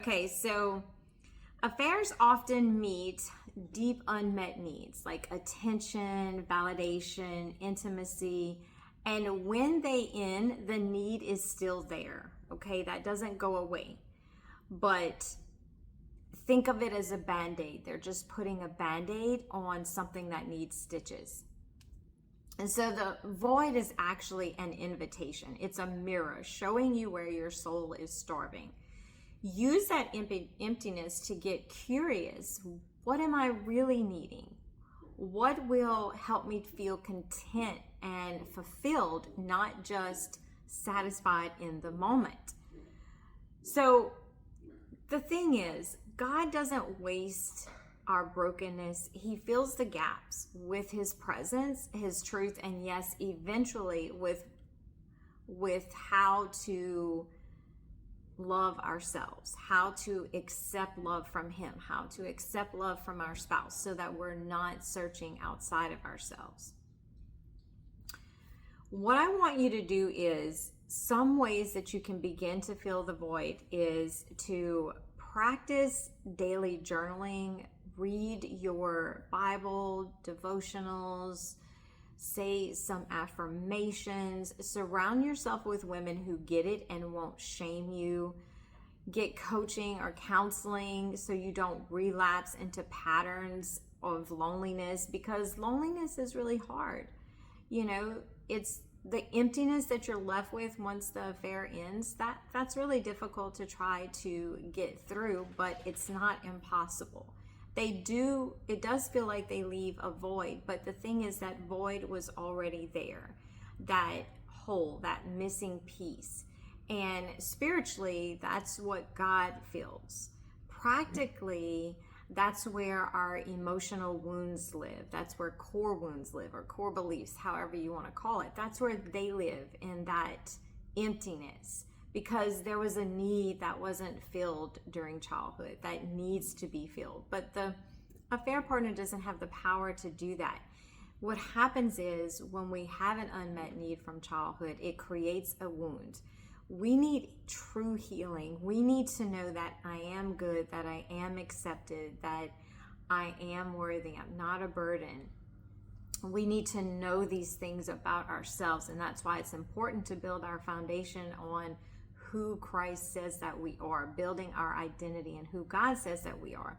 Okay, so affairs often meet deep unmet needs like attention, validation, intimacy, and when they end, the need is still there. Okay, that doesn't go away. But think of it as a band-aid. They're just putting a band-aid on something that needs stitches. And so the void is actually an invitation. It's a mirror showing you where your soul is starving. Use that emptiness to get curious. What am I really needing? What will help me feel content and fulfilled, not just satisfied in the moment? So the thing is, God doesn't waste our brokenness. He fills the gaps with his presence, his truth, and yes, eventually with how to love ourselves, how to accept love from him, how to accept love from our spouse so that we're not searching outside of ourselves. What I want you to do is, some ways that you can begin to fill the void is to practice daily journaling, read your Bible, devotionals, say some affirmations, surround yourself with women who get it and won't shame you. Get coaching or counseling so you don't relapse into patterns of loneliness, because loneliness is really hard. You know, it's the emptiness that you're left with once the affair ends. That's really difficult to try to get through, but it's not impossible. It does feel like they leave a void, but the thing is that void was already there, that hole, that missing piece. And spiritually, that's what God fills. Practically, that's where our emotional wounds live. That's where core wounds live, or core beliefs, however you want to call it. That's where they live, in that emptiness. Because there was a need that wasn't filled during childhood that needs to be filled. But the affair partner doesn't have the power to do that. What happens is, when we have an unmet need from childhood, it creates a wound. We need true healing. We need to know that I am good, that I am accepted, that I am worthy, I'm not a burden. We need to know these things about ourselves, and that's why it's important to build our foundation on who Christ says that we are, building our identity and who God says that we are.